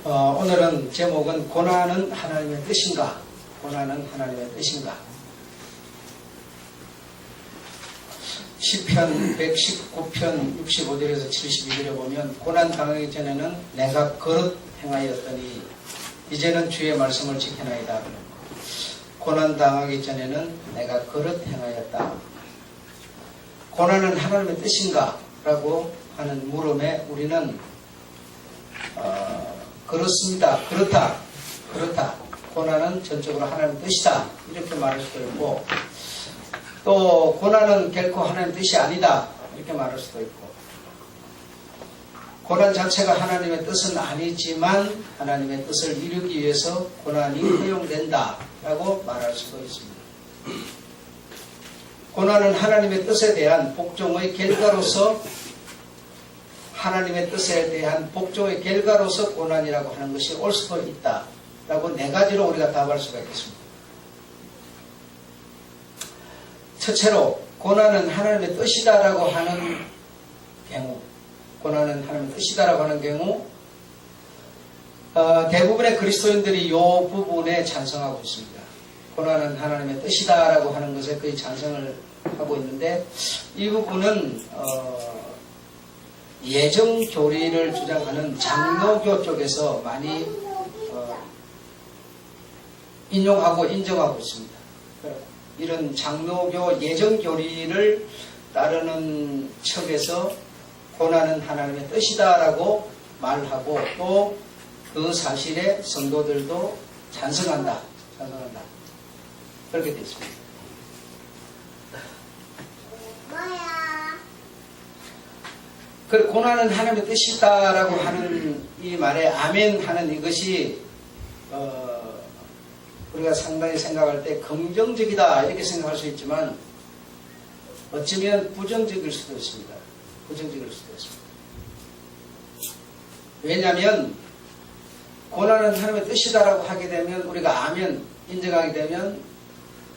오늘은 제목은 고난은 하나님의 뜻인가? 고난은 하나님의 뜻인가? 시편 119편 65절에서 72절에 보면 고난 당하기 전에는 내가 거릇 행하였더니 이제는 주의 말씀을 지켜나이다. 고난 당하기 전에는 내가 거릇 행하였다. 고난은 하나님의 뜻인가? 라고 하는 물음에 우리는 그렇습니다. 그렇다. 고난은 전적으로 하나님의 뜻이다. 이렇게 말할 수도 있고, 또 고난은 결코 하나님의 뜻이 아니다. 이렇게 말할 수도 있고, 고난 자체가 하나님의 뜻은 아니지만 하나님의 뜻을 이루기 위해서 고난이 허용된다. 라고 말할 수도 있습니다. 고난은 하나님의 뜻에 대한 복종의 결과로서 하나님의 뜻에 대한 복종의 결과로서 고난이라고 하는 것이 올 수도 있다. 라고 네 가지로 우리가 답할 수가 있겠습니다. 첫째로 고난은 하나님의 뜻이다라고 하는 경우, 고난은 하나님의 뜻이다라고 하는 경우 대부분의 그리스도인들이 이 부분에 찬성하고 있습니다. 고난은 하나님의 뜻이다라고 하는 것에 거의 찬성을 하고 있는데, 이 부분은 예정교리를 주장하는 장로교 쪽에서 많이 인용하고 인정하고 있습니다. 이런 장로교 예정교리를 따르는 척에서 고난은 하나님의 뜻이다라고 말하고, 또 그 사실에 성도들도 찬성한다. 그렇게 되어 있습니다. 그 고난은 하나님의 뜻이다라고 하는 이 말에 아멘 하는 이것이 우리가 상당히 생각할 때 긍정적이다 이렇게 생각할 수 있지만 어쩌면 부정적일 수도 있습니다. 왜냐하면 고난은 하나님의 뜻이다라고 하게 되면, 우리가 아멘 인정하게 되면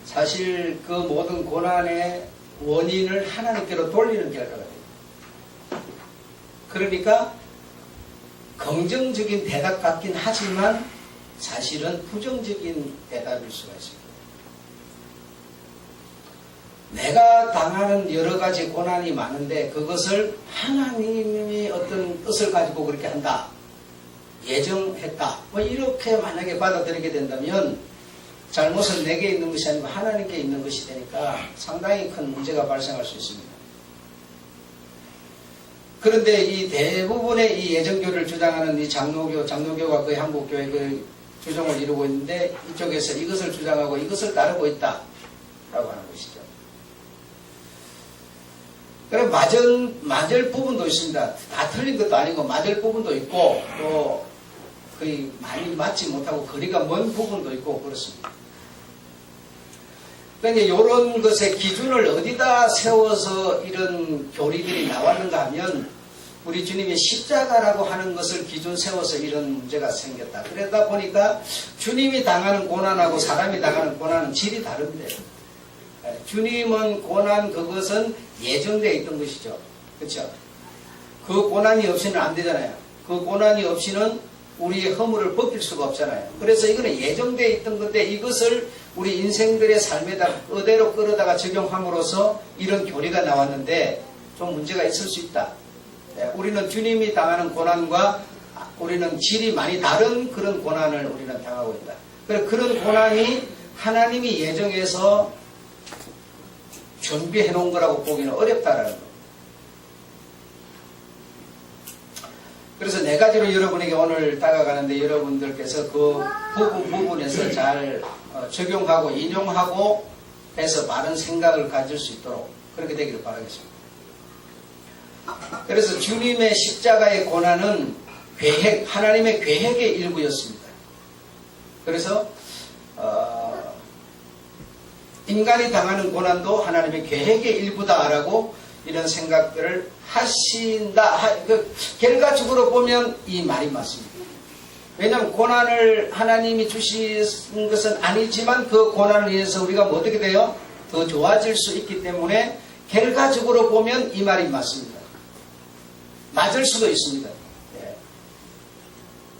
사실 그 모든 고난의 원인을 하나님께로 돌리는 결과가 됩니다. 그러니까 긍정적인 대답 같긴 하지만 사실은 부정적인 대답일 수가 있습니다. 내가 당하는 여러 가지 고난이 많은데 그것을 하나님이 어떤 뜻을 가지고 그렇게 한다, 예정했다, 뭐 이렇게 만약에 받아들이게 된다면 잘못은 내게 있는 것이 아니고 하나님께 있는 것이 되니까 상당히 큰 문제가 발생할 수 있습니다. 그런데 이 대부분의 이 예정교를 주장하는 이 장로교가 거의 한국교회 그 주종을 이루고 있는데, 이쪽에서 이것을 주장하고 이것을 따르고 있다 라고 하는 것이죠. 그럼 맞을 부분도 있습니다. 다 틀린 것도 아니고 맞을 부분도 있고, 또 거의 많이 맞지 못하고 거리가 먼 부분도 있고 그렇습니다. 그러니까 이런 것의 기준을 어디다 세워서 이런 교리들이 나왔는가 하면, 우리 주님의 십자가라고 하는 것을 기준 세워서 이런 문제가 생겼다. 그러다 보니까 주님이 당하는 고난하고 사람이 당하는 고난은 질이 다른데, 주님은 고난 그것은 예정되어 있던 것이죠. 그렇죠? 그 고난이 없이는 안 되잖아요. 그 고난이 없이는 우리의 허물을 벗길 수가 없잖아요. 그래서 이거는 예정되어 있던 건데, 이것을 우리 인생들의 삶에다 그대로 끌어다가 적용함으로써 이런 교리가 나왔는데 좀 문제가 있을 수 있다. 우리는 주님이 당하는 고난과 우리는 질이 많이 다른 그런 고난을 우리는 당하고 있다. 그런 고난이 하나님이 예정해서 준비해 놓은 거라고 보기는 어렵다라는 거. 그래서 네 가지로 여러분에게 오늘 다가가는데, 여러분들께서 그 부분에서 잘 적용하고 인용하고 해서 바른 생각을 가질 수 있도록 그렇게 되기를 바라겠습니다. 그래서 주님의 십자가의 고난은 하나님의 계획의 일부였습니다. 그래서 인간이 당하는 고난도 하나님의 계획의 일부다라고 이런 생각들을 하신다. 결과적으로 보면 이 말이 맞습니다. 왜냐하면 고난을 하나님이 주신 것은 아니지만 그 고난을 인해서 우리가 뭐 어떻게 돼요? 더 좋아질 수 있기 때문에 결과적으로 보면 이 말이 맞습니다. 맞을 수도 있습니다.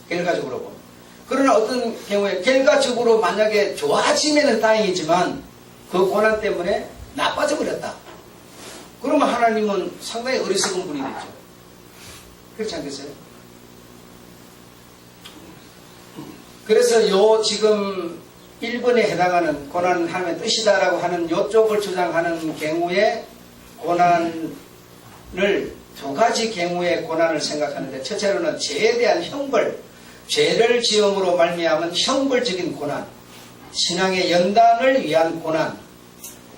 결과적으로 보면. 그러나 어떤 경우에 결과적으로 만약에 좋아지면 다행이지만 그 고난 때문에 나빠져 버렸다. 그러면 하나님은 상당히 어리석은 분이 되죠. 그렇지 않겠어요? 그래서 요 지금 1번에 해당하는 고난은 하나님의 뜻이다라고 하는 요쪽을 주장하는 경우에 고난을 두 가지 경우의 고난을 생각하는데, 첫째로는 죄에 대한 형벌, 죄를 지음으로 말미암은 형벌적인 고난, 신앙의 연단을 위한 고난,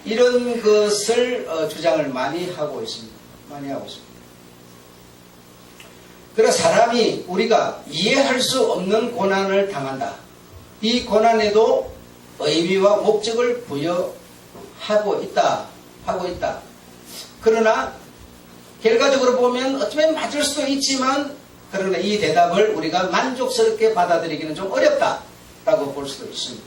이런 것을 주장을 많이 하고 있습니다. 그래서 사람이 우리가 이해할 수 없는 고난을 당한다. 이 고난에도 의미와 목적을 부여하고 있다. 그러나 결과적으로 보면 어쩌면 맞을 수도 있지만, 그러나 이 대답을 우리가 만족스럽게 받아들이기는 좀 어렵다라고 볼 수도 있습니다.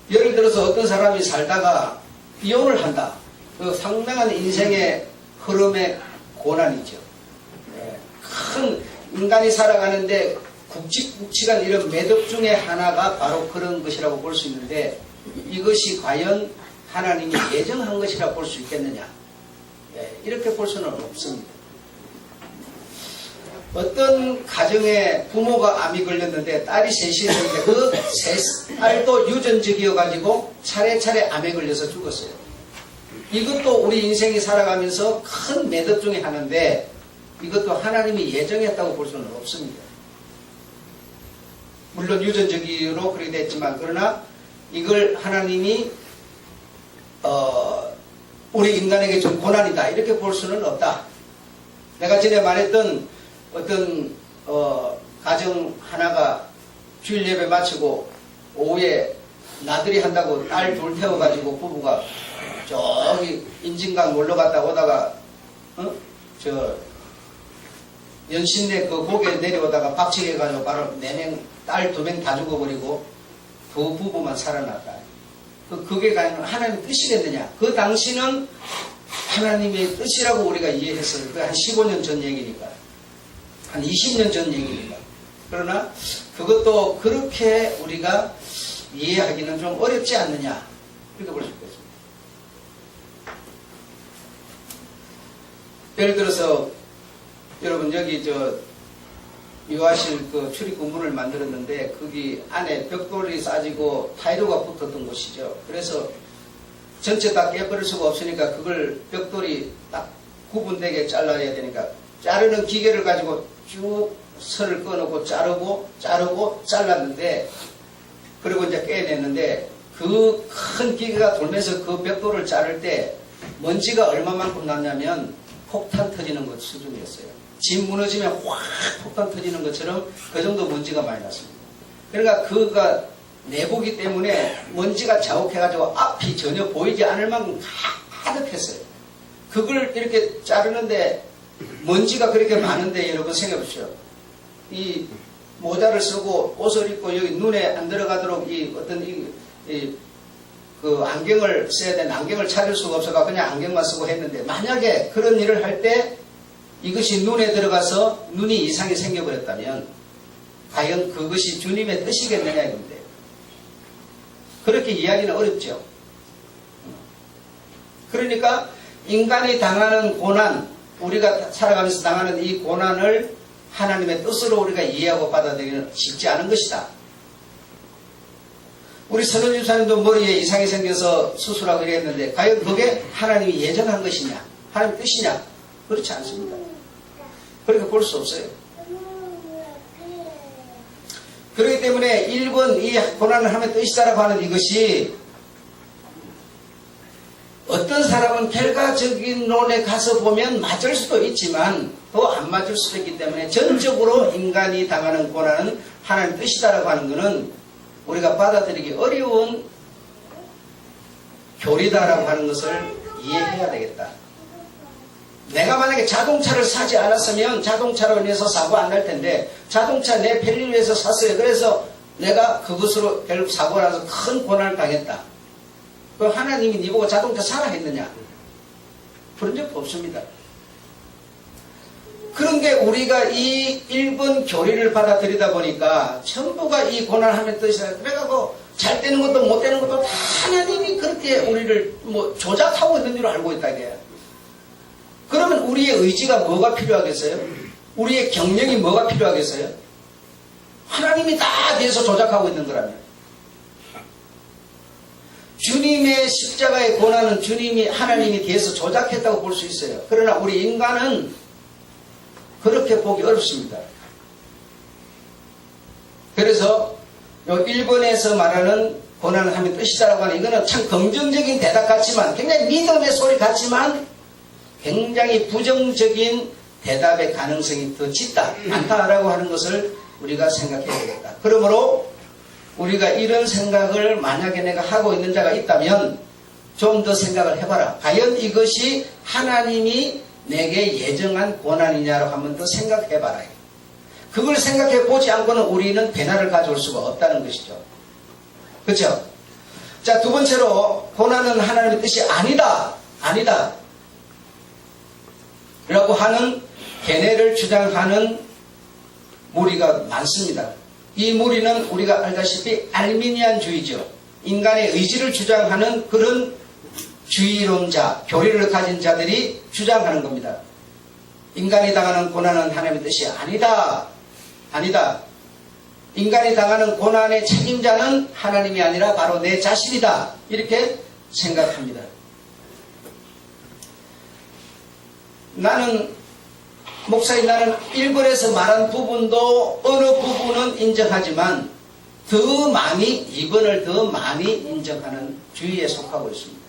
예를 들어서 어떤 사람이 살다가 이혼을 한다. 그 상당한 인생의 흐름의 고난이죠. 큰 인간이 살아가는데 굵직굵직한 이런 매듭 중에 하나가 바로 그런 것이라고 볼 수 있는데, 이것이 과연 하나님이 예정한 것이라고 볼 수 있겠느냐? 이렇게 볼 수는 없습니다. 어떤 가정에 부모가 암이 걸렸는데 딸이 셋이 있는데 그 세 딸도 유전적이어가지고 차례차례 암에 걸려서 죽었어요. 이것도 우리 인생이 살아가면서 큰 매듭 중에 하나인데, 이것도 하나님이 예정했다고 볼 수는 없습니다. 물론 유전적으로 그렇게 됐지만, 그러나 이걸 하나님이 우리 인간에게 준 고난이다 이렇게 볼 수는 없다. 내가 전에 말했던 어떤 가정 하나가 주일 예배 마치고 오후에 나들이 한다고 딸 둘 태워가지고 부부가 저기 인진강 놀러 갔다 오다가 연신내 그 고개 내려오다가 박치기해가지고 바로 4명, 딸 2명 다 죽어버리고 그 부부만 살아났다. 그게 과연 하나님의 뜻이겠느냐? 그 당시는 하나님의 뜻이라고 우리가 이해했어요. 그게 한 15년 전 얘기니까. 한 20년 전 얘기니까. 그러나 그것도 그렇게 우리가 이해하기는 좀 어렵지 않느냐? 이렇게 볼 수 있겠습니다. 예를 들어서 여러분 여기 유아실 그 출입구 문을 만들었는데 거기 안에 벽돌이 싸지고 타일로가 붙었던 곳이죠. 그래서 전체 다 깨버릴 수가 없으니까 그걸 벽돌이 딱 구분되게 잘라야 되니까 자르는 기계를 가지고 쭉 선을 꺼놓고 자르고 잘랐는데, 그리고 이제 깨냈는데 그 큰 기계가 돌면서 그 벽돌을 자를 때 먼지가 얼마만큼 났냐면 폭탄 터지는 것 수준이었어요. 집 무너지면 확 폭탄 터지는 것처럼 그 정도 먼지가 많이 났습니다. 그러니까 그가 내부기 때문에 먼지가 자욱해가지고 앞이 전혀 보이지 않을 만큼 가득했어요. 그걸 이렇게 자르는데 먼지가 그렇게 많은데 여러분 생각해보십시오. 이 모자를 쓰고 옷을 입고 여기 눈에 안 들어가도록 그 안경을 써야 되는 안경을 찾을 수가 없어서 그냥 안경만 쓰고 했는데, 만약에 그런 일을 할 때 이것이 눈에 들어가서 눈이 이상이 생겨버렸다면 과연 그것이 주님의 뜻이겠느냐 이건데, 그렇게 이야기는 어렵죠. 그러니까 인간이 당하는 고난, 우리가 살아가면서 당하는 이 고난을 하나님의 뜻으로 우리가 이해하고 받아들이기는 쉽지 않은 것이다. 우리 선원 집사님도 머리에 이상이 생겨서 수술하고 이랬는데 과연 그게 하나님이 예정한 것이냐, 하나님 뜻이냐? 그렇지 않습니다. 그렇게 볼 수 없어요. 그렇기 때문에 1번 이 고난을 하면 뜻이다라고 하는 이것이, 어떤 사람은 결과적인 론에 가서 보면 맞을 수도 있지만 또 안 맞을 수도 있기 때문에 전적으로 인간이 당하는 고난은 하나님 뜻이다라고 하는 것은 우리가 받아들이기 어려운 교리다라고 하는 것을 이해해야 되겠다. 내가 만약에 자동차를 사지 않았으면 자동차로 인해서 사고 안 날 텐데, 자동차 내 편리를 위해서 샀어요. 그래서 내가 그것으로 결국 사고 나서 큰 고난을 당했다. 그럼 하나님이 네 보고 자동차 사라 했느냐? 그런 적도 없습니다. 그런데 우리가 이 일본 교리를 받아들이다 보니까 전부가 이 고난하면 뜻이다. 그래가지고 잘 되는 것도 못 되는 것도 다 하나님이 그렇게 우리를 뭐 조작하고 있는 줄 알고 있다 이게. 그러면 우리의 의지가 뭐가 필요하겠어요? 우리의 경영이 뭐가 필요하겠어요? 하나님이 다 뒤에서 조작하고 있는 거라면. 주님의 십자가의 고난은 주님이 하나님이 뒤에서 조작했다고 볼 수 있어요. 그러나 우리 인간은 그렇게 보기 어렵습니다. 그래서 일본에서 말하는 고난을 하면 뜻이다라고 하는 이거는 참 긍정적인 대답 같지만 굉장히 믿음의 소리 같지만 굉장히 부정적인 대답의 가능성이 더 짙다, 많다라고 하는 것을 우리가 생각해야 되겠다. 그러므로 우리가 이런 생각을 만약에 내가 하고 있는 자가 있다면 좀 더 생각을 해봐라. 과연 이것이 하나님이 내게 예정한 고난이냐라고 한번 더 생각해봐라. 그걸 생각해 보지 않고는 우리는 변화를 가져올 수가 없다는 것이죠. 그렇죠? 자, 두 번째로 고난은 하나님의 뜻이 아니다. 아니다. 라고 하는 견해를 주장하는 무리가 많습니다. 이 무리는 우리가 알다시피 알미니안주의죠. 인간의 의지를 주장하는 그런 주의론자, 교리를 가진 자들이 주장하는 겁니다. 인간이 당하는 고난은 하나님의 뜻이 아니다. 아니다. 인간이 당하는 고난의 책임자는 하나님이 아니라 바로 내 자신이다. 이렇게 생각합니다. 목사님 나는 일본에서 말한 부분도 어느 부분은 인정하지만 이번을 더 많이 인정하는 주의에 속하고 있습니다.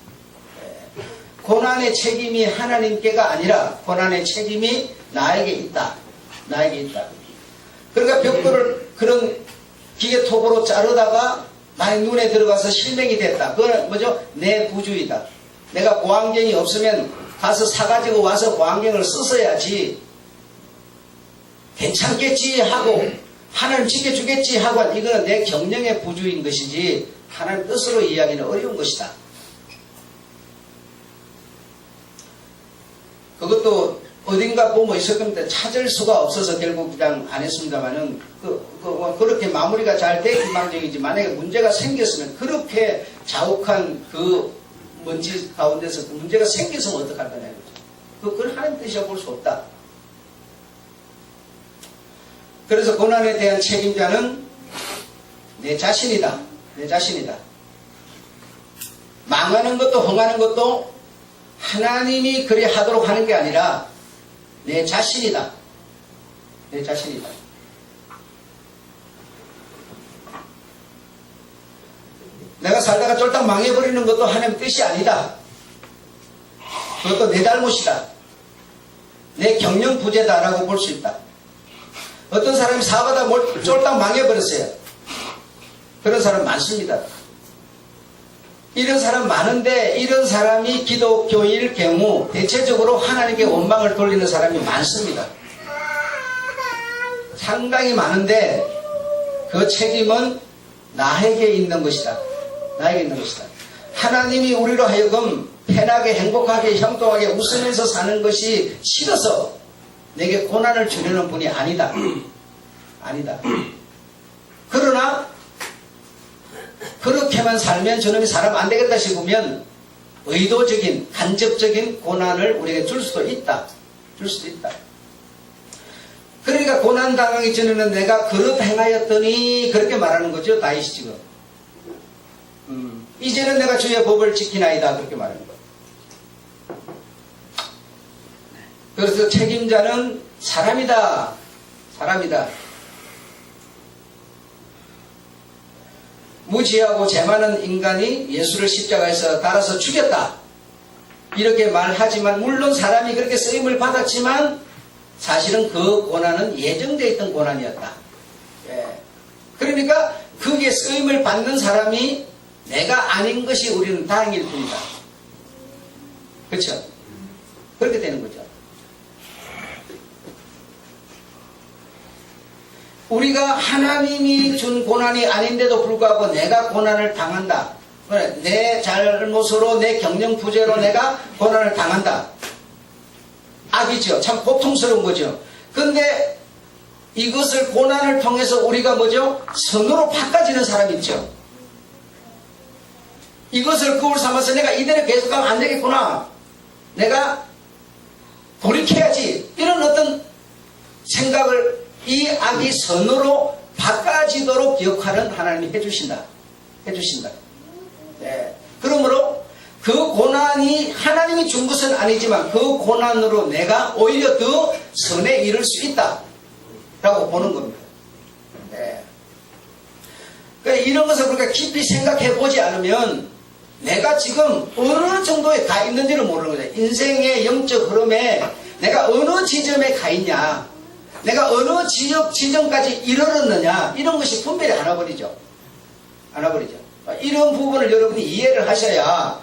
고난의 책임이 하나님께가 아니라 고난의 책임이 나에게 있다. 나에게 있다. 그러니까 벽돌을 그런 기계톱으로 자르다가 나의 눈에 들어가서 실명이 됐다. 그건 뭐죠? 내 부주의다. 내가 보안경이 없으면 가서 사가지고 와서 보안경을 썼어야지. 괜찮겠지 하고 하나님 지켜주겠지 하고 이거는 내 경영의 부주의인 것이지 하나님 뜻으로 이야기는 어려운 것이다. 그것도 어딘가 보면 있을 겁니다. 찾을 수가 없어서 결국 그냥 안 했습니다만은 그렇게 마무리가 잘 돼 희망적이지 만약에 문제가 생겼으면 그렇게 자욱한 그 먼지 가운데서 그 문제가 생겼으면 어떡할 거냐. 그건 하나님 뜻이라 볼 수 없다. 그래서 고난에 대한 책임자는 내 자신이다. 내 자신이다. 망하는 것도 흥하는 것도 하나님이 그리 하도록 하는 게 아니라 내 자신이다. 내 자신이다. 내가 살다가 쫄딱 망해버리는 것도 하나님의 뜻이 아니다. 그것도 내 잘못이다. 내 경영 부재다라고 볼 수 있다. 어떤 사람이 사업하다 쫄딱 망해버렸어요. 그런 사람 많습니다. 이런 사람 많은데 이런 사람이 기독교일 경우 대체적으로 하나님께 원망을 돌리는 사람이 많습니다. 상당히 많은데 그 책임은 나에게 있는 것이다. 나에게 있는 것이다. 하나님이 우리로 하여금 편하게 행복하게 형통하게 웃으면서 사는 것이 싫어서 내게 고난을 주려는 분이 아니다. 아니다. 그러나 그렇게만 살면 저놈이 사람 안 되겠다 싶으면 의도적인 간접적인 고난을 우리에게 줄 수도 있다. 줄 수도 있다. 그러니까 고난 당하기 전에는 내가 그릇 행하였더니 그렇게 말하는 거죠. 다윗이 지금. 이제는 내가 주의 법을 지키나이다. 그렇게 말하는 거예요. 그래서 책임자는 사람이다. 사람이다. 무지하고 죄 많은 인간이 예수를 십자가에서 달아서 죽였다. 이렇게 말하지만 물론 사람이 그렇게 쓰임을 받았지만 사실은 그 고난은 예정되어 있던 고난이었다. 예. 그러니까 그게 쓰임을 받는 사람이 내가 아닌 것이 우리는 다행일 뿐이다. 그렇죠? 그렇게 되는 거죠. 우리가 하나님이 준 고난이 아닌데도 불구하고 내가 고난을 당한다. 내 잘못으로 내 경영 부재로 내가 고난을 당한다. 악이죠. 참 고통스러운 거죠. 근데 이것을 고난을 통해서 우리가 뭐죠? 선으로 바꿔지는 사람이 있죠. 이것을 거울 삼아서 내가 이대로 계속하면 안 되겠구나. 내가 돌이켜야지. 이런 어떤 생각을 이 악이 선으로 바꿔지도록 역할은 하나님이 해주신다. 해주신다. 네. 그러므로 그 고난이 하나님이 준 것은 아니지만 그 고난으로 내가 오히려 더 선에 이를 수 있다. 라고 보는 겁니다. 네. 그러니까 이런 것을 우리가 깊이 생각해 보지 않으면 내가 지금 어느 정도에 가 있는지를 모르는 거죠. 인생의 영적 흐름에 내가 어느 지점에 가 있냐, 내가 어느 지점까지 이르렀느냐, 이런 것이 분별이 안 와버리죠. 안 와버리죠. 이런 부분을 여러분이 이해를 하셔야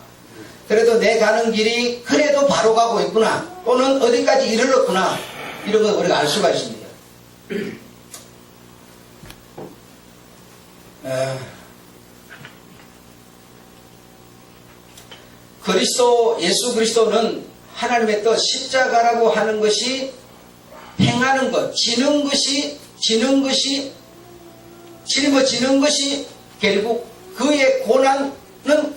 그래도 내 가는 길이 그래도 바로 가고 있구나, 또는 어디까지 이르렀구나, 이런 걸 우리가 알 수가 있습니다. 예수 그리스도는 하나님의 뜻, 십자가라고 하는 것이 행하는 것, 지는 것이 짊어지는 것이 결국 그의 고난은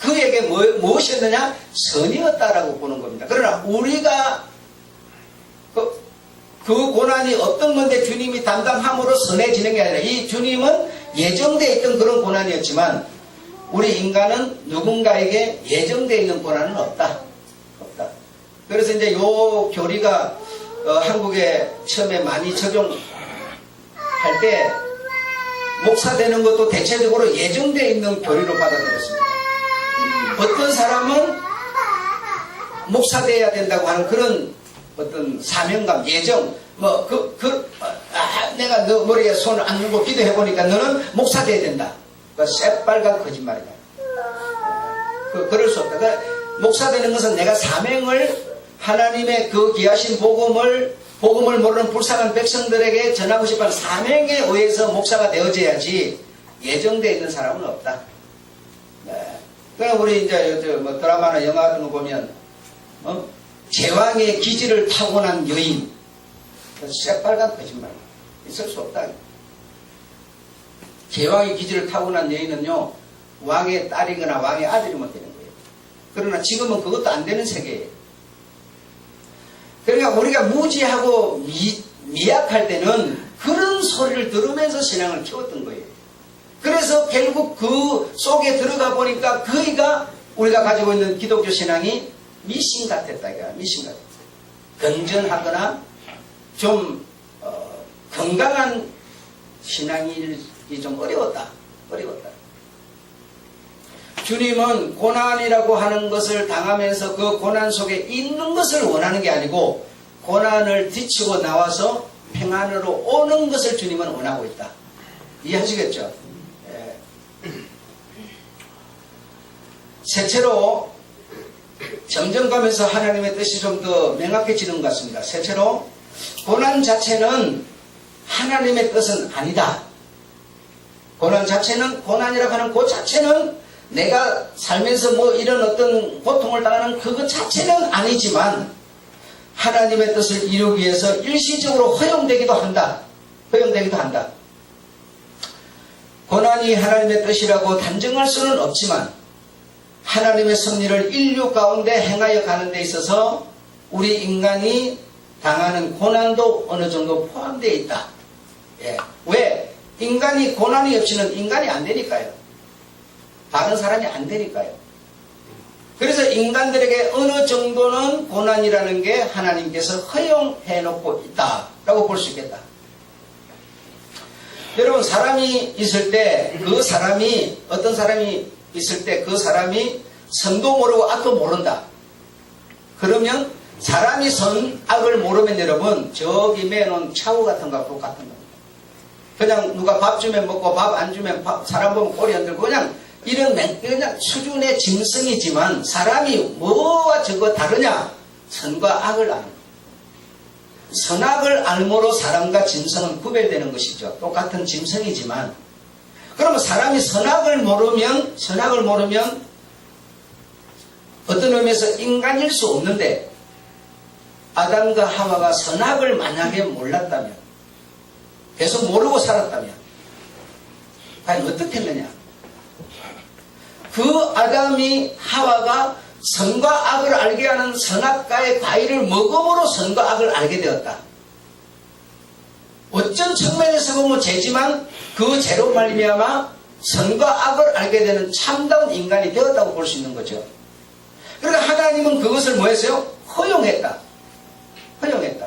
그에게 무엇이었느냐? 선이었다라고 보는 겁니다. 그러나 우리가 그 고난이 어떤 건데 주님이 담당함으로 선해지는 게 아니라 이 주님은 예정되어 있던 그런 고난이었지만 우리 인간은 누군가에게 예정되어 있는 고난은 없다. 그래서 이제 요 교리가 한국에 처음에 많이 적용할 때 목사 되는 것도 대체적으로 예정되어 있는 교리로 받아들였습니다. 어떤 사람은 목사 되어야 된다고 하는 그런 어떤 사명감, 예정, 내가 너 머리에 손을 안 누고 기도해보니까 너는 목사 되어야 된다. 새빨간 거짓말이다. 그럴 수 없다. 목사 되는 것은 내가 사명을 하나님의 그 귀하신 복음을 모르는 불쌍한 백성들에게 전하고 싶은 사명에 의해서 목사가 되어져야지 예정되어 있는 사람은 없다. 네. 그럼 우리 이제 드라마나 영화 같은 거 보면 제왕의 기질을 타고난 여인, 새빨간 거짓말, 있을 수 없다. 제왕의 기질을 타고난 여인은요, 왕의 딸이거나 왕의 아들이면 되는 거예요. 그러나 지금은 그것도 안 되는 세계예요. 그러니까 우리가 무지하고 미약할 때는 그런 소리를 들으면서 신앙을 키웠던 거예요. 그래서 결국 그 속에 들어가 보니까 그이가 우리가 가지고 있는 기독교 신앙이 미신 같았다. 미신 같았다. 건전하거나 좀 건강한 신앙이 좀 어려웠다. 주님은 고난이라고 하는 것을 당하면서 그 고난 속에 있는 것을 원하는 게 아니고 고난을 뒤치고 나와서 평안으로 오는 것을 주님은 원하고 있다. 이해하시겠죠? 예. 셋째로 점점 가면서 하나님의 뜻이 좀 더 명확해지는 것 같습니다. 셋째로 고난 자체는 하나님의 뜻은 아니다. 고난이라고 하는 그 자체는 내가 살면서 이런 어떤 고통을 당하는 그것 자체는 아니지만 하나님의 뜻을 이루기 위해서 일시적으로 허용되기도 한다. 고난이 하나님의 뜻이라고 단정할 수는 없지만 하나님의 섭리를 인류 가운데 행하여 가는 데 있어서 우리 인간이 당하는 고난도 어느 정도 포함되어 있다. 예. 왜? 인간이 고난이 없이는 인간이 안 되니까요. 다른 사람이 안 되니까요. 그래서 인간들에게 어느 정도는 고난이라는 게 하나님께서 허용해 놓고 있다라고 볼 수 있겠다. 여러분, 사람이 있을 때 어떤 사람이 있을 때 그 사람이 선도 모르고 악도 모른다. 그러면 사람이 선악을 모르면 여러분 저기 매놓은 차우 같은 거하고 똑같은 겁니다. 그냥 누가 밥 주면 먹고 밥 안 주면 사람 보면 꼬리 흔들고 그냥 수준의 짐승이지만 사람이 뭐와 저거 다르냐? 선과 악을 아는 것. 선악을 알므로 사람과 짐승은 구별되는 것이죠. 똑같은 짐승이지만 그러면 사람이 선악을 모르면 어떤 의미에서 인간일 수 없는데 아담과 하와가 선악을 만약에 몰랐다면, 계속 모르고 살았다면 과연 어떻게 했느냐? 그 아담이 하와가 선과 악을 알게 하는 선악과의 과일을 먹음으로 선과 악을 알게 되었다. 어쩐 측면에서 보면 죄지만 그 죄로 말미암아 선과 악을 알게 되는 참다운 인간이 되었다고 볼 수 있는 거죠. 그러니까 하나님은 그것을 뭐 했어요? 허용했다. 허용했다.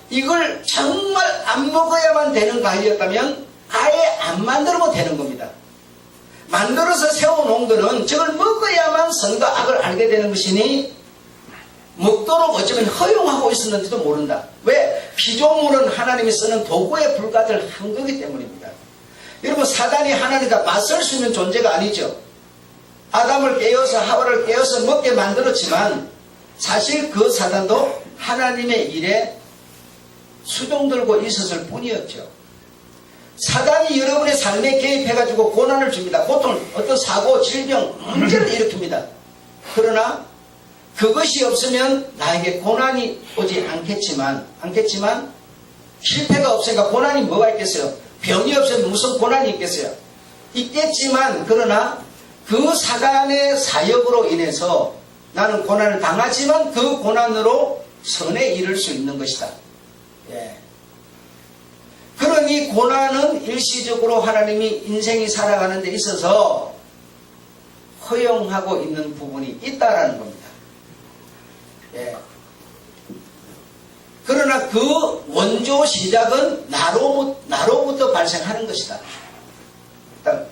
이걸 정말 안 먹어야만 되는 과일이었다면 아예 안 만들어도 되는 겁니다. 만들어서 세워놓은 거는 저걸 먹어야만 선과 악을 알게 되는 것이니 먹도록 어쩌면 허용하고 있었는지도 모른다. 왜? 피조물은 하나님이 쓰는 도구에 불과들 한 거기 때문입니다. 여러분, 사단이 하나님과 맞설 수 있는 존재가 아니죠. 아담을 깨어서 하와를 깨어서 먹게 만들었지만 사실 그 사단도 하나님의 일에 수종들고 있었을 뿐이었죠. 사단이 여러분의 삶에 개입해가지고 고난을 줍니다. 보통 어떤 사고, 질병, 문제를 일으킵니다. 그러나 그것이 없으면 나에게 고난이 오지 않겠지만 실패가 없으니까 고난이 뭐가 있겠어요? 병이 없으면 무슨 고난이 있겠어요? 있겠지만 그러나 그 사단의 사역으로 인해서 나는 고난을 당하지만 그 고난으로 선에 이를 수 있는 것이다. 예. 그러니 고난은 일시적으로 하나님이 인생이 살아가는 데 있어서 허용하고 있는 부분이 있다라는 겁니다. 예. 그러나 그 원조 시작은 나로부터 발생하는 것이다. 일단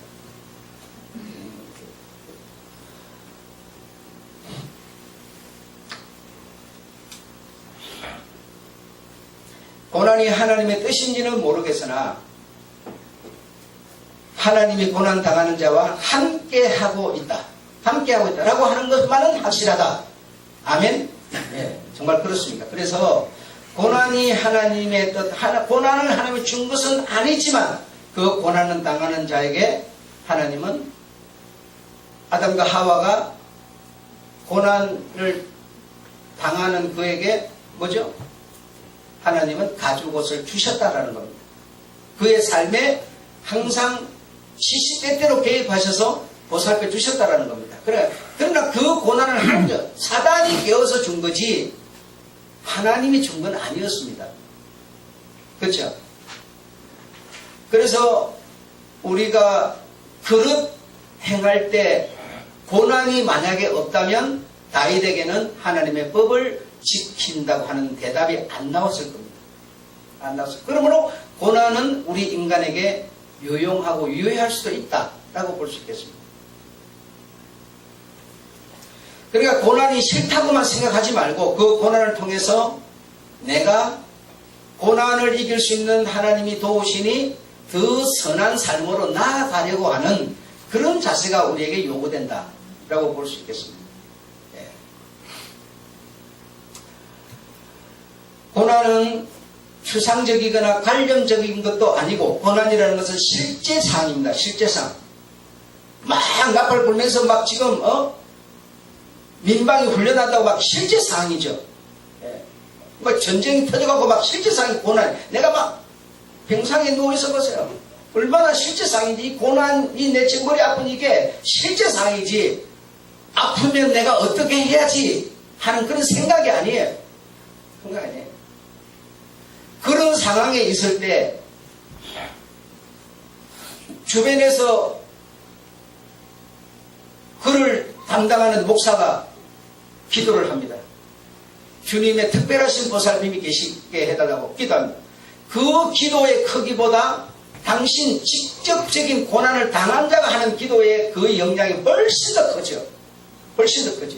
고난이 하나님의 뜻인지는 모르겠으나 하나님이 고난 당하는 자와 함께하고 있다. 함께하고 있다라고 하는 것만은 확실하다. 아멘? 네, 정말 그렇습니까? 그래서 고난이 하나님의 뜻, 고난을 하나님이 준 것은 아니지만 그 고난을 당하는 자에게 하나님은 아담과 하와가 고난을 당하는 그에게 뭐죠? 하나님은 가죽옷을 주셨다라는 겁니다. 그의 삶에 항상 시시때때로 개입하셔서 보살펴 주셨다라는 겁니다. 그러나 그 고난을 하는 자, 사단이 깨워서 준 거지 하나님이 준 건 아니었습니다. 그렇죠? 그래서 우리가 그릇 행할 때 고난이 만약에 없다면 다윗에게는 하나님의 법을 지킨다고 하는 대답이 안 나왔을 겁니다. 안 나왔을. 그러므로 고난은 우리 인간에게 유용하고 유해할 수도 있다라고 볼 수 있겠습니다. 그러니까 고난이 싫다고만 생각하지 말고 그 고난을 통해서 내가 고난을 이길 수 있는 하나님이 도우시니 더 선한 삶으로 나아가려고 하는 그런 자세가 우리에게 요구된다라고 볼 수 있겠습니다. 고난은 추상적이거나 관념적인 것도 아니고 고난이라는 것은 실제 상황입니다. 실제 상황. 막 나팔 불면서 막 지금 민방위 훈련한다고 막 실제 상황이죠. 예. 막 전쟁이 터져가고 막 실제 상황이 고난. 내가 막 병상에 누워있어 보세요. 얼마나 실제 상황인지. 이 고난이 내 지금 머리 아픈 이게 실제 상황이지. 아프면 내가 어떻게 해야지 하는 그런 생각이 아니에요. 생각 아니에요. 그런 상황에 있을 때 주변에서 그를 담당하는 목사가 기도를 합니다. 주님의 특별하신 보살핌이 계시게 해달라고 기도합니다. 그 기도의 크기보다 당신 직접적인 고난을 당한 자가 하는 기도의 그 영향이 훨씬 더 크죠. 훨씬 더 크죠.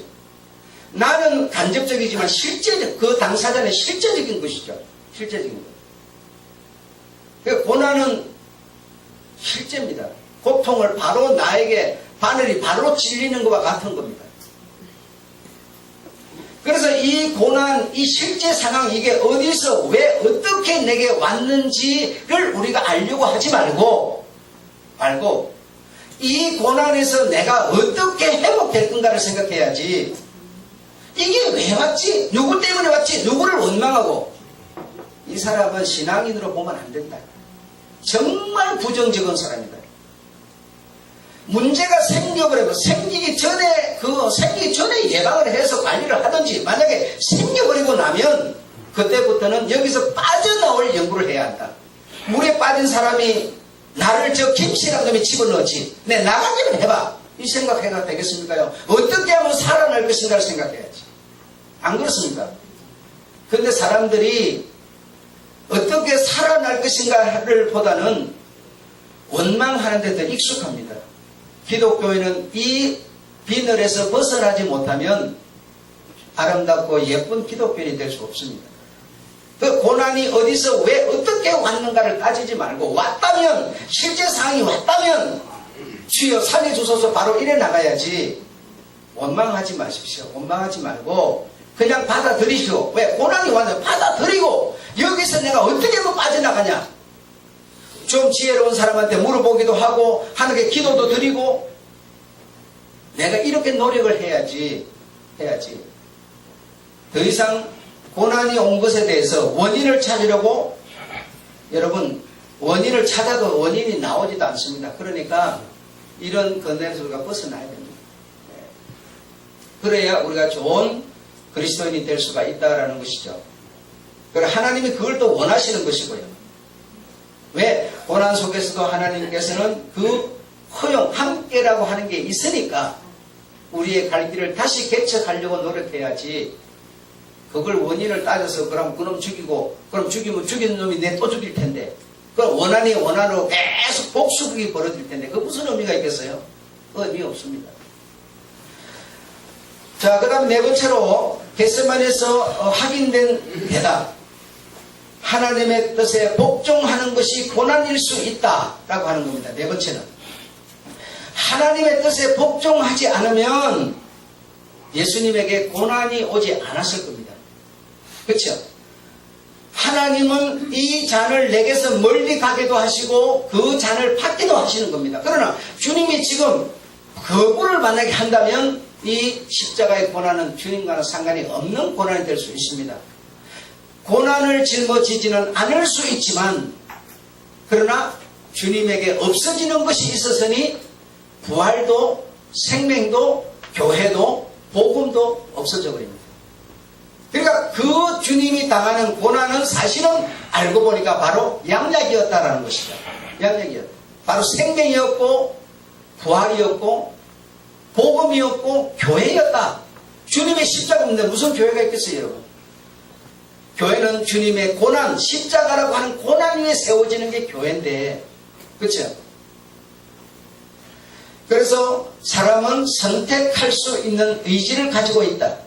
나는 간접적이지만 실제적, 그 당사자는 실제적인 것이죠. 실제적인 것. 그러니까 고난은 실제입니다. 고통을 바로 나에게 바늘이 바로 찔리는 것과 같은 겁니다. 그래서 이 고난, 이 실제 상황, 이게 어디서 왜 어떻게 내게 왔는지를 우리가 알려고 하지 말고 이 고난에서 내가 어떻게 회복될 건가를 생각해야지. 이 이게 왜 왔지? 누구 때문에 왔지? 누구를 원망하고? 이 사람은 신앙인으로 보면 안 된다. 정말 부정적인 사람이다. 문제가 생겨버리고 생기기 전에 예방을 해서 관리를 하든지, 만약에 생겨버리고 나면 그때부터는 여기서 빠져나올 연구를 해야 한다. 물에 빠진 사람이 나를 저 김씨라는 놈이 집어넣었지, 내 나가기만 해봐, 이 생각해가 되겠습니까요? 어떻게 하면 살아날 것인가를 생각해야지. 안 그렇습니까? 근데 사람들이 어떻게 살아날 것인가를 보다는 원망하는 데 더 익숙합니다. 기독교인은 이 비늘에서 벗어나지 못하면 아름답고 예쁜 기독교인이 될 수 없습니다. 그 고난이 어디서 왜 어떻게 왔는가를 따지지 말고, 왔다면, 실제 상황이 왔다면 주여 살려주소서 바로 이래 나가야지. 원망하지 마십시오. 원망하지 말고 그냥 받아들이시오. 왜? 고난이 왔는데 받아들이고, 여기서 내가 어떻게 하면 빠져나가냐, 좀 지혜로운 사람한테 물어보기도 하고 하늘께 기도도 드리고, 내가 이렇게 노력을 해야지. 더 이상 고난이 온 것에 대해서 원인을 찾으려고, 여러분, 원인을 찾아도 원인이 나오지도 않습니다. 그러니까 이런 건강에서 우리가 벗어나야 됩니다. 그래야 우리가 좋은 그리스도인이 될 수가 있다라는 것이죠. 그리고 하나님이 그걸 또 원하시는 것이고요. 왜? 고난 속에서도 하나님께서는 그 허용, 함께라고 하는 게 있으니까 우리의 갈 길을 다시 개척하려고 노력해야지, 그걸 원인을 따져서 그럼 그놈 죽이고, 그럼 죽이면 죽인 놈이 내 또 죽일 텐데, 그럼 원한으로 계속 복수극이 벌어질 텐데, 그 무슨 의미가 있겠어요? 의미 없습니다. 자, 그 다음 네 번째로 겟세마네에서 확인된 대답. 하나님의 뜻에 복종하는 것이 고난일 수 있다라고 하는 겁니다. 네 번째는 하나님의 뜻에 복종하지 않으면 예수님에게 고난이 오지 않았을 겁니다. 그렇죠? 하나님은 이 잔을 내게서 멀리 가게도 하시고 그 잔을 받기도 하시는 겁니다. 그러나 주님이 지금 거부를 만나게 한다면 이 십자가의 고난은 주님과는 상관이 없는 고난이 될 수 있습니다. 고난을 짊어지지는 않을 수 있지만, 그러나 주님에게 없어지는 것이 있었으니 부활도 생명도 교회도 복음도 없어져 버립니다. 그러니까 그 주님이 당하는 고난은 사실은 알고 보니까 바로 양약이었다라는 것이죠. 양약이었다. 바로 생명이었고 부활이었고 복음이었고 교회였다. 주님의 십자가 없는데 무슨 교회가 있겠어요, 여러분? 교회는 주님의 고난, 십자가라고 하는 고난 위에 세워지는 게 교회인데, 그렇죠? 그래서 사람은 선택할 수 있는 의지를 가지고 있다.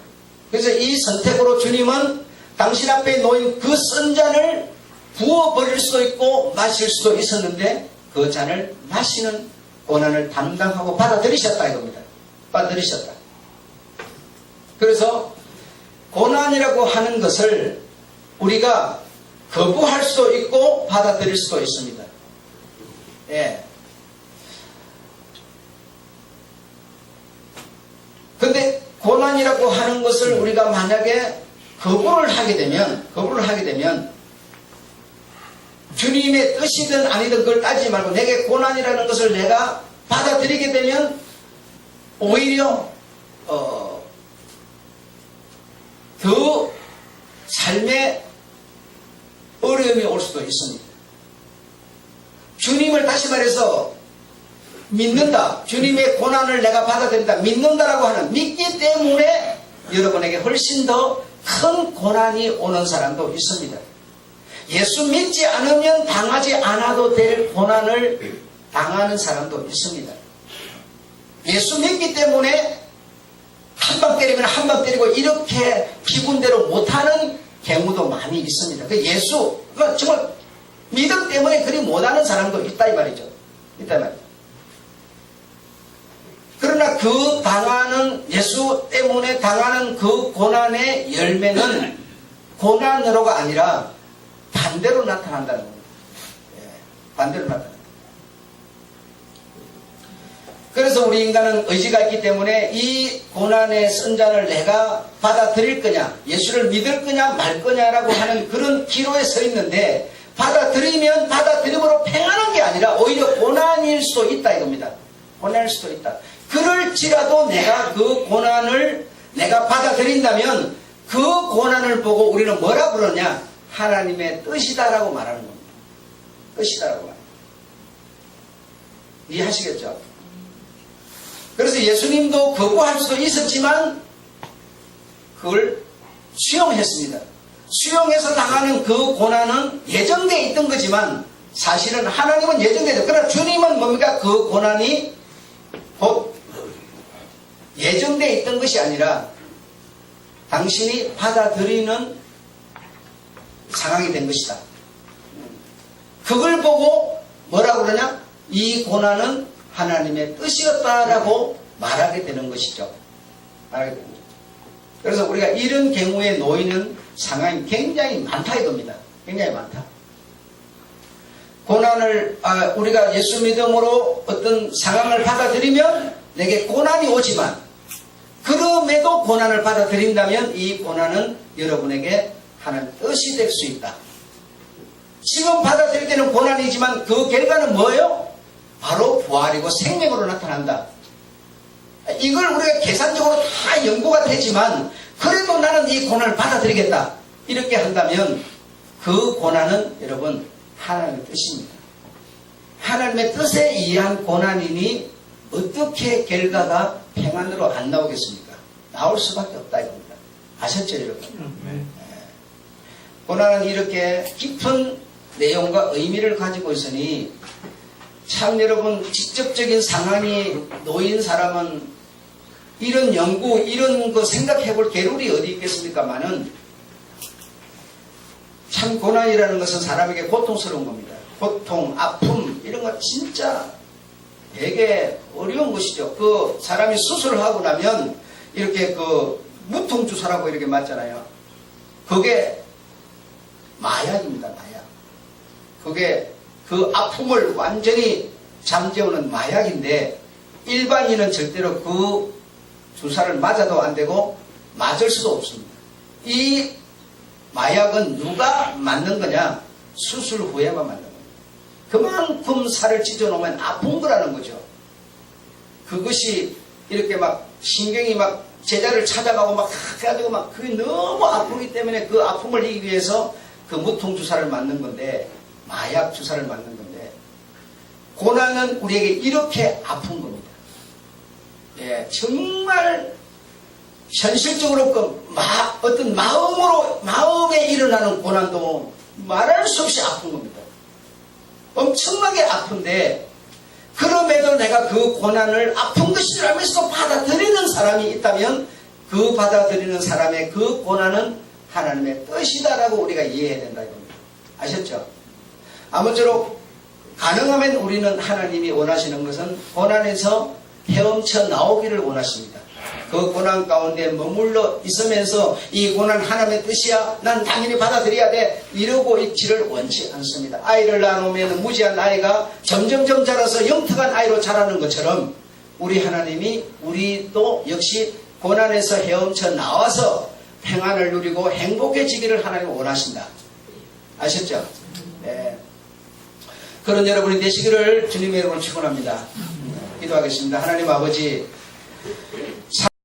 그래서 이 선택으로 주님은 당신 앞에 놓인 그 쓴 잔을 부어버릴 수도 있고 마실 수도 있었는데, 그 잔을 마시는 고난을 담당하고 받아들이셨다 이겁니다. 받아들이셨다. 그래서 고난이라고 하는 것을 우리가 거부할 수도 있고 받아들일 수도 있습니다. 예. 근데 고난이라고 하는 것을 우리가 만약에 거부를 하게 되면 주님의 뜻이든 아니든 그걸 따지지 말고 내게 고난이라는 것을 내가 받아들이게 되면 오히려 더 삶에 어려움이 올 수도 있습니다. 주님을 다시 말해서 믿는다. 주님의 고난을 내가 받아들인다. 믿는다라고 하는 믿기 때문에 여러분에게 훨씬 더 큰 고난이 오는 사람도 있습니다. 예수 믿지 않으면 당하지 않아도 될 고난을 당하는 사람도 있습니다. 예수 믿기 때문에 한 방 때리면 한 방 때리고 이렇게 기분대로 못하는 경우도 많이 있습니다. 예수, 정말 믿음 때문에 그리 못하는 사람도 있다 이 말이죠. 있다 이 말이죠. 그러나 그 당하는, 예수 때문에 당하는 그 고난의 열매는 고난으로가 아니라 반대로 나타난다는 겁니다. 반대로 나타난다. 그래서 우리 인간은 의지가 있기 때문에 이 고난의 선잔을 내가 받아들일 거냐, 예수를 믿을 거냐 말 거냐라고 하는 그런 기로에 서 있는데, 받아들이면 받아들임으로 평안한 게 아니라 오히려 고난일 수도 있다 이겁니다. 고난일 수도 있다. 그럴지라도 내가 그 고난을 내가 받아들인다면 그 고난을 보고 우리는 뭐라 그러냐? 하나님의 뜻이다라고 말하는 겁니다. 뜻이다라고 말합니다. 이해하시겠죠? 그래서 예수님도 거부할 수도 있었지만 그걸 수용했습니다. 수용해서 당하는 그 고난은 예정되어 있던 거지만 사실은 하나님은 예정되어 있다. 그러나 주님은 뭡니까? 그 고난이 곧 예정되어 있던 것이 아니라 당신이 받아들이는 상황이 된 것이다. 그걸 보고 뭐라고 그러냐? 이 고난은 하나님의 뜻이었다라고 말하게 되는 것이죠. 말하게 됩니다. 그래서 우리가 이런 경우에 놓이는 상황이 굉장히 많다 이겁니다. 굉장히 많다. 고난을 우리가 예수 믿음으로 어떤 상황을 받아들이면 내게 고난이 오지만 그럼에도 고난을 받아들인다면 이 고난은 여러분에게 하나님 뜻이 될 수 있다. 지금 받아들일 때는 고난이지만 그 결과는 뭐예요? 바로 부활이고 생명으로 나타난다. 이걸 우리가 계산적으로 다 연구가 되지만 그래도 나는 이 고난을 받아들이겠다. 이렇게 한다면 그 고난은 여러분 하나님의 뜻입니다. 하나님의 뜻에 의한 고난이니 어떻게 결과가 평안으로 안 나오겠습니까? 나올 수밖에 없다 이겁니다. 아셨죠 여러분? 고난은 이렇게 깊은 내용과 의미를 가지고 있으니 참 여러분 직접적인 상황이 놓인 사람은 이런 연구 이런 거 생각해 볼 계율이 어디 있겠습니까만은 참 고난이라는 것은 사람에게 고통스러운 겁니다. 고통, 아픔 이런 거 진짜 되게 어려운 것이죠. 그 사람이 수술을 하고 나면 이렇게 그 무통주사라고 이렇게 맞잖아요. 그게 마약입니다. 마약. 그게 그 아픔을 완전히 잠재우는 마약인데 일반인은 절대로 그 주사를 맞아도 안 되고 맞을 수도 없습니다. 이 마약은 누가 맞는 거냐? 수술 후에만 맞는 겁니다. 그만큼 살을 찢어놓으면 아픈 거라는 거죠. 그것이 이렇게 막 신경이 막 제자를 찾아가고 막 해가지고 막 그게 너무 아프기 때문에 그 아픔을 이기기 위해서 그 무통주사를 맞는 건데 마약 주사를 맞는 건데 고난은 우리에게 이렇게 아픈 겁니다. 예, 정말 현실적으로 어떤 마음에 일어나는 고난도 말할 수 없이 아픈 겁니다. 엄청나게 아픈데 그럼에도 내가 그 고난을 아픈 것이라 하면서도 받아들이는 사람이 있다면 그 받아들이는 사람의 그 고난은 하나님의 뜻이다라고 우리가 이해해야 된다 이겁니다. 아셨죠? 아무쪼록 가능하면 우리는 하나님이 원하시는 것은 고난에서 헤엄쳐 나오기를 원하십니다. 그 고난 가운데 머물러 있으면서 이 고난 하나님의 뜻이야 난 당연히 받아들여야 돼 이러고 있기를 원치 않습니다. 아이를 낳아놓으면 무지한 아이가 점점점 자라서 영특한 아이로 자라는 것처럼 우리 하나님이 우리도 역시 고난에서 헤엄쳐 나와서 평안을 누리고 행복해지기를 하나님이 원하신다. 아셨죠? 네. 그런 여러분이 되시기를 주님의 이름으로 축원합니다. 기도하겠습니다. 하나님 아버지